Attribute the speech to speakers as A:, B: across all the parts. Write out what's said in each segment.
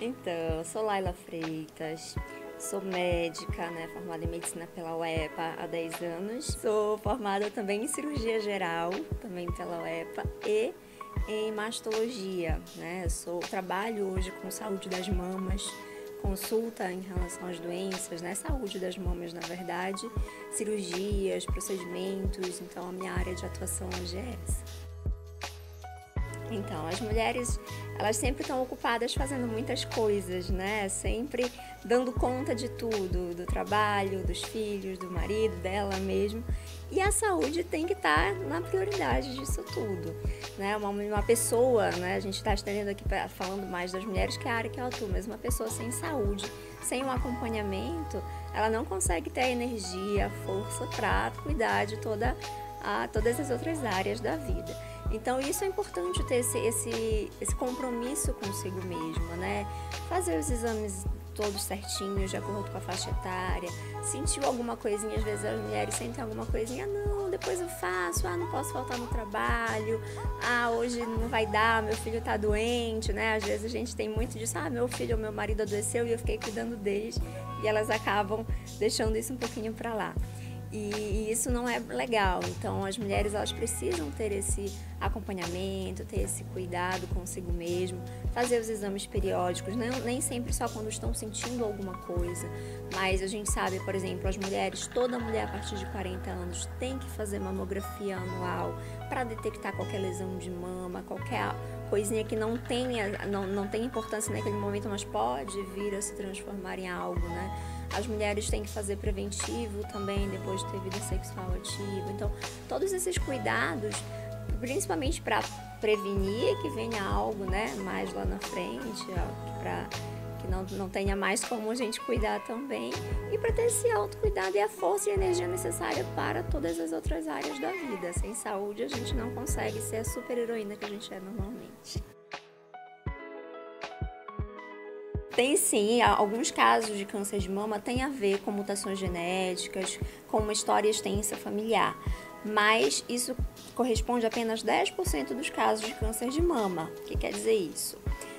A: Então, eu sou Laila Freitas, sou médica, né, formada em medicina pela UEPA há 10 anos. Sou formada também em cirurgia geral, também pela UEPA, e em mastologia, né? Trabalho hoje com saúde das mamas, consulta em relação às doenças, né? Saúde das mamas, na verdade, cirurgias, procedimentos. Então, a minha área de atuação hoje é essa. Então, as mulheres, elas sempre estão ocupadas fazendo muitas coisas, né? Sempre dando conta de tudo, do trabalho, dos filhos, do marido, dela mesmo. E a saúde tem que estar na prioridade disso tudo, né? Uma pessoa, né? A gente está estendendo aqui falando mais das mulheres, que é a área que eu atuo, mas uma pessoa sem saúde, sem um acompanhamento, ela não consegue ter a energia, a força para cuidar de todas as outras áreas da vida. Então, isso é importante ter esse compromisso consigo mesma, né? Fazer os exames todos certinhos, de acordo com a faixa etária. Sentiu alguma coisinha, às vezes as mulheres sentem alguma coisinha, não, depois eu faço, não posso faltar no trabalho, hoje não vai dar, meu filho tá doente, né? Às vezes a gente tem muito disso, meu filho ou meu marido adoeceu e eu fiquei cuidando deles, e elas acabam deixando isso um pouquinho pra lá. E isso não é legal. Então, as mulheres, elas precisam ter esse acompanhamento, ter esse cuidado consigo mesmo, fazer os exames periódicos, nem sempre só quando estão sentindo alguma coisa, mas a gente sabe, por exemplo, as mulheres, toda mulher a partir de 40 anos tem que fazer mamografia anual para detectar qualquer lesão de mama, qualquer coisinha que não tenha importância naquele momento, mas pode vir a se transformar em algo, né? As mulheres têm que fazer preventivo também depois de ter vida sexual ativa. Então, todos esses cuidados, principalmente para prevenir que venha algo, né, mais lá na frente, para que não tenha mais como a gente cuidar também, e para ter esse autocuidado e a força e a energia necessária para todas as outras áreas da vida. Sem saúde, a gente não consegue ser a super heroína que a gente é normalmente. Tem sim, alguns casos de câncer de mama têm a ver com mutações genéticas, com uma história extensa familiar, mas isso corresponde a apenas 10% dos casos de câncer de mama. O que quer dizer isso?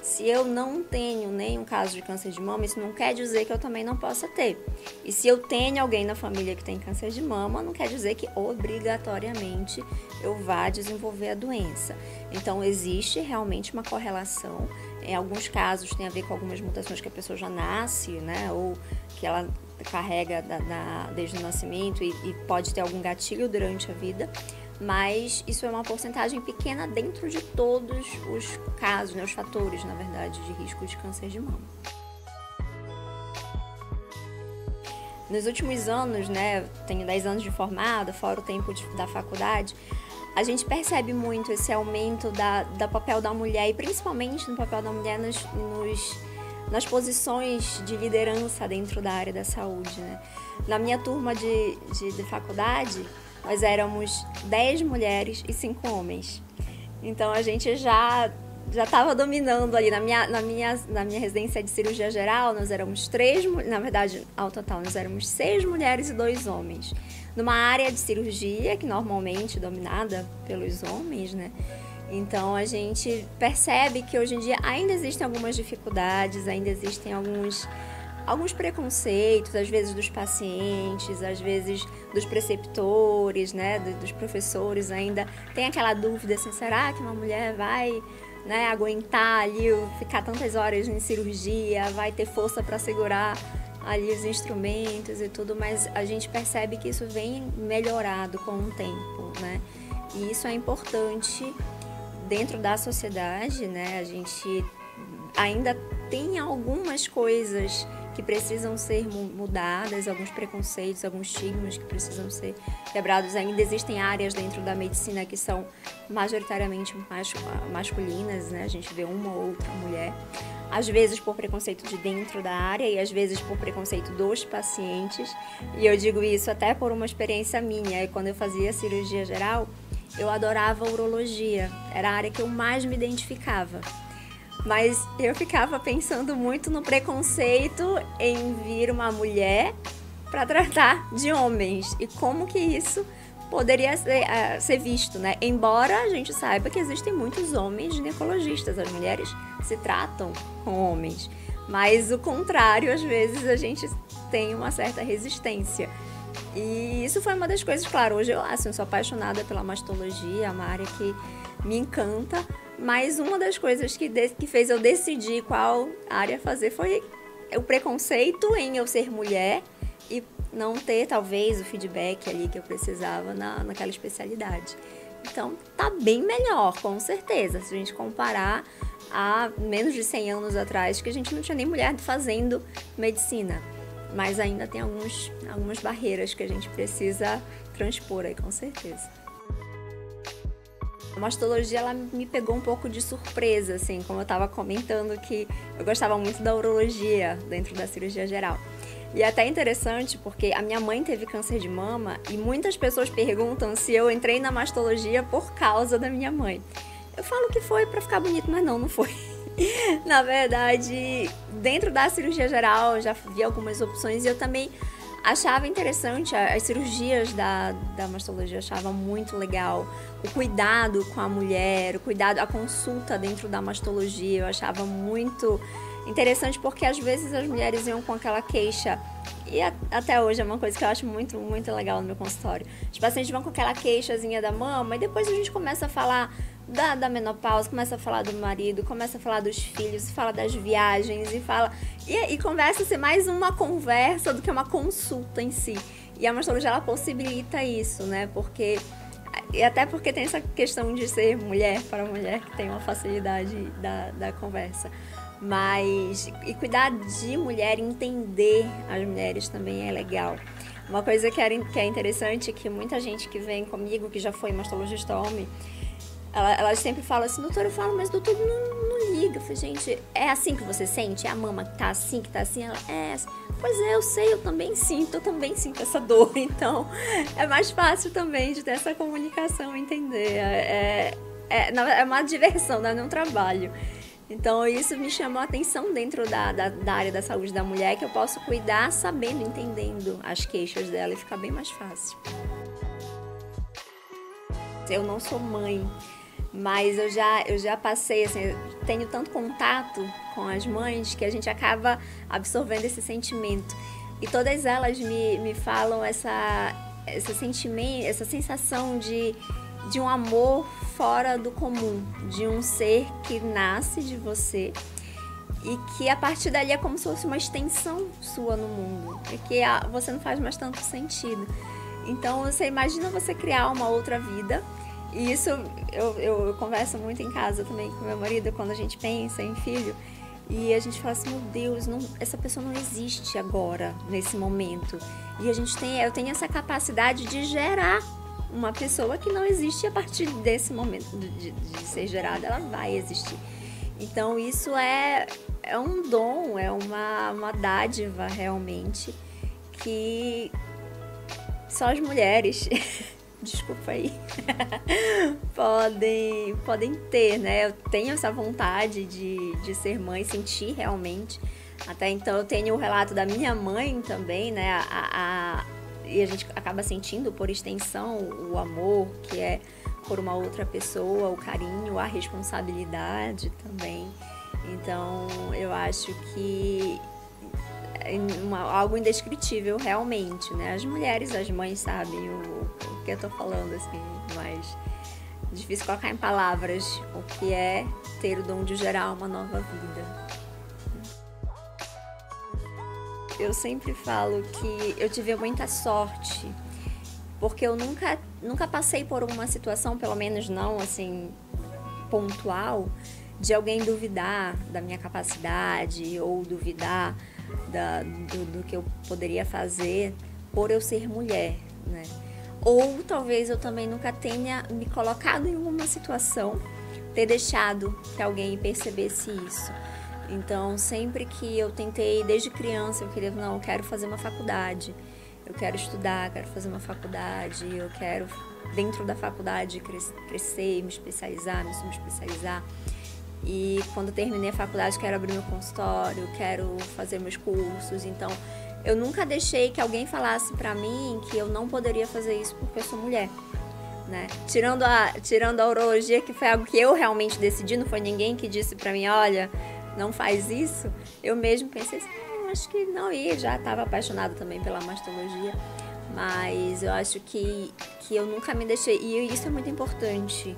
A: Se eu não tenho nenhum caso de câncer de mama, isso não quer dizer que eu também não possa ter. E se eu tenho alguém na família que tem câncer de mama, não quer dizer que obrigatoriamente eu vá desenvolver a doença. Então, existe realmente uma correlação. Em alguns casos tem a ver com algumas mutações que a pessoa já nasce, né? Ou que ela carrega desde o nascimento e pode ter algum gatilho durante a vida. Mas isso é uma porcentagem pequena dentro de todos os casos, né, os fatores, na verdade, de risco de câncer de mama. Nos últimos anos, né, tenho 10 anos de formada, fora o tempo da faculdade, a gente percebe muito esse aumento do papel da mulher, e principalmente no papel da mulher nas posições de liderança dentro da área da saúde, né? Na minha turma de faculdade, nós éramos 10 mulheres e 5 homens. Então, a gente já estava dominando ali. Na minha residência de cirurgia geral, nós éramos 3, na verdade, ao total, nós éramos 6 mulheres e 2 homens. Numa área de cirurgia, que normalmente é dominada pelos homens, né? Então, a gente percebe que hoje em dia ainda existem algumas dificuldades, ainda existem alguns preconceitos, às vezes dos pacientes, às vezes dos preceptores, né, dos professores, ainda tem aquela dúvida assim, será que uma mulher vai, né, aguentar ali, ficar tantas horas em cirurgia, vai ter força para segurar ali os instrumentos e tudo, mas a gente percebe que isso vem melhorado com o tempo, né, e isso é importante dentro da sociedade, né, a gente ainda tem algumas coisas que precisam ser mudadas, alguns preconceitos, alguns estigmas que precisam ser quebrados. Ainda existem áreas dentro da medicina que são majoritariamente masculinas, né? A gente vê uma ou outra mulher, às vezes por preconceito de dentro da área e às vezes por preconceito dos pacientes. E eu digo isso até por uma experiência minha. E quando eu fazia cirurgia geral, eu adorava urologia, era a área que eu mais me identificava. Mas eu ficava pensando muito no preconceito em vir uma mulher para tratar de homens e como que isso poderia ser visto, né? Embora a gente saiba que existem muitos homens ginecologistas, as mulheres se tratam com homens, mas o contrário, às vezes a gente tem uma certa resistência. E isso foi uma das coisas, claro, hoje eu sou apaixonada pela mastologia, é uma área que me encanta, mas uma das coisas que fez eu decidir qual área fazer foi o preconceito em eu ser mulher e não ter, talvez, o feedback ali que eu precisava naquela especialidade. Então, tá bem melhor, com certeza, se a gente comparar a menos de 100 anos atrás, que a gente não tinha nem mulher fazendo medicina. Mas ainda tem algumas barreiras que a gente precisa transpor aí, com certeza. A mastologia, ela me pegou um pouco de surpresa, assim, como eu estava comentando que eu gostava muito da urologia dentro da cirurgia geral. E é até interessante porque a minha mãe teve câncer de mama e muitas pessoas perguntam se eu entrei na mastologia por causa da minha mãe. Eu falo que foi para ficar bonito, mas não foi. Na verdade, dentro da cirurgia geral, eu já vi algumas opções e eu também achava interessante as cirurgias da mastologia, eu achava muito legal. O cuidado com a mulher, a consulta dentro da mastologia, eu achava muito interessante porque às vezes as mulheres iam com aquela queixa, e até hoje é uma coisa que eu acho muito, muito legal no meu consultório. Os pacientes vão com aquela queixazinha da mama e depois a gente começa a falar da menopausa, começa a falar do marido, começa a falar dos filhos, fala das viagens e conversa ser mais uma conversa do que uma consulta em si. E a mastologia, ela possibilita isso, né? E até porque tem essa questão de ser mulher para mulher, que tem uma facilidade da conversa. E cuidar de mulher, entender as mulheres também é legal. Uma coisa que é interessante é que muita gente que vem comigo, que já foi mastologista homem, elas sempre falam assim, doutor, eu falo, mas doutor não liga. Eu falei, gente, é assim que você sente? É a mama que tá assim? Ela, assim. Pois é, eu sei, eu também sinto essa dor. Então, é mais fácil também de ter essa comunicação, entender. É uma diversão, não é um trabalho. Então, isso me chamou a atenção dentro da área da saúde da mulher, que eu posso cuidar sabendo, entendendo as queixas dela e ficar bem mais fácil. Eu não sou mãe, mas eu já passei, assim, tenho tanto contato com as mães que a gente acaba absorvendo esse sentimento. E todas elas me falam esse sentimento, essa sensação de um amor fora do comum, de um ser que nasce de você e que a partir dali é como se fosse uma extensão sua no mundo, porque você não faz mais tanto sentido. Então, você imagina você criar uma outra vida. E isso eu converso muito em casa também com meu marido, quando a gente pensa em filho. E a gente fala assim, meu Deus, essa pessoa não existe agora, nesse momento. E eu tenho essa capacidade de gerar uma pessoa que não existe a partir desse momento de ser gerada, ela vai existir. Então, isso é um dom, é uma dádiva realmente, que só as mulheres, desculpa aí, podem ter, né? Eu tenho essa vontade de ser mãe, sentir realmente. Até então eu tenho o relato da minha mãe também, né? E a gente acaba sentindo por extensão o amor que é por uma outra pessoa, o carinho, a responsabilidade também. Então eu acho que algo indescritível realmente, né? As mulheres, as mães sabem o que eu tô falando, assim, mas é difícil colocar em palavras o que é ter o dom de gerar uma nova vida. Eu sempre falo que eu tive muita sorte, porque eu nunca passei por uma situação, pelo menos não assim pontual, de alguém duvidar da minha capacidade ou duvidar do que eu poderia fazer por eu ser mulher, né? Ou talvez eu também nunca tenha me colocado em uma situação, ter deixado que alguém percebesse isso. Então, sempre que eu tentei, desde criança, eu quero fazer uma faculdade, eu quero estudar, quero fazer uma faculdade, eu quero, dentro da faculdade, crescer, me especializar, me subespecializar. E quando eu terminei a faculdade, quero abrir meu consultório, quero fazer meus cursos. Então, eu nunca deixei que alguém falasse pra mim que eu não poderia fazer isso porque eu sou mulher, né? Tirando a urologia, que foi algo que eu realmente decidi, não foi ninguém que disse pra mim, olha, não faz isso. Eu mesmo pensei assim, eu acho que não ia, já estava apaixonada também pela mastologia, mas eu acho que eu nunca me deixei, e isso é muito importante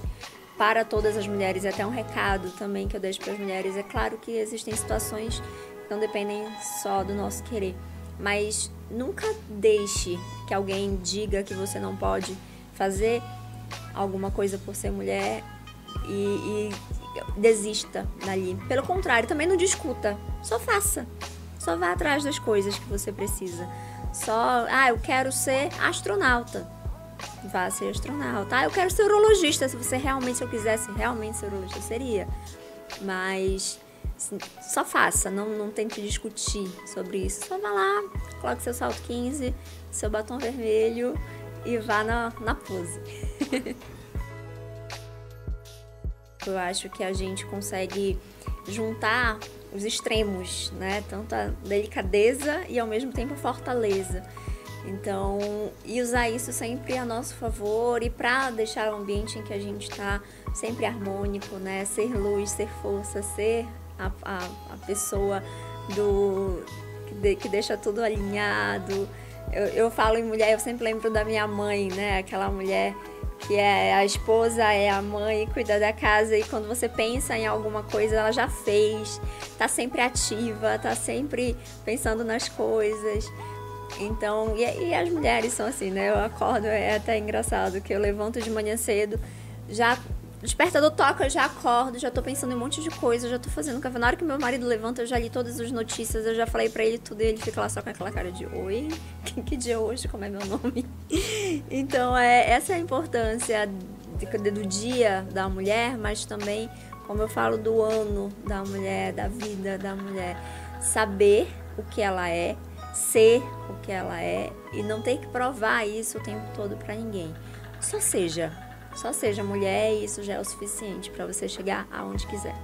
A: para todas as mulheres, e até um recado também que eu deixo para as mulheres. É claro que existem situações que não dependem só do nosso querer, mas nunca deixe que alguém diga que você não pode fazer alguma coisa por ser mulher e desista dali. Pelo contrário, também não discuta, só faça, só vá atrás das coisas que você precisa. Só, eu quero ser astronauta, vá ser astronauta. Eu quero ser urologista, se eu quisesse realmente ser urologista, seria. Mas só faça, não tente discutir sobre isso. Só vá lá, coloque seu salto 15, seu batom vermelho e vá na pose. Eu acho que a gente consegue juntar os extremos, né? Tanto a delicadeza e ao mesmo tempo a fortaleza. Então, e usar isso sempre a nosso favor e para deixar o ambiente em que a gente está sempre harmônico, né? Ser luz, ser força, ser a pessoa que deixa tudo alinhado. Eu falo em mulher, eu sempre lembro da minha mãe, né? Aquela mulher que é a esposa, é a mãe, cuida da casa, e quando você pensa em alguma coisa, ela já fez, tá sempre ativa, tá sempre pensando nas coisas. Então, e as mulheres são assim, né? Eu acordo, é até engraçado, que eu levanto de manhã cedo, já o despertador toca, eu já acordo, já tô pensando em um monte de coisa, já tô fazendo café. Na hora que meu marido levanta, eu já li todas as notícias, eu já falei pra ele tudo, e ele fica lá só com aquela cara de oi, que dia é hoje, como é meu nome? Então, essa é a importância do dia da mulher, mas também, como eu falo, do ano da mulher, da vida da mulher. Saber o que ela é, ser o que ela é, e não ter que provar isso o tempo todo pra ninguém. Só seja mulher, e isso já é o suficiente para você chegar aonde quiser.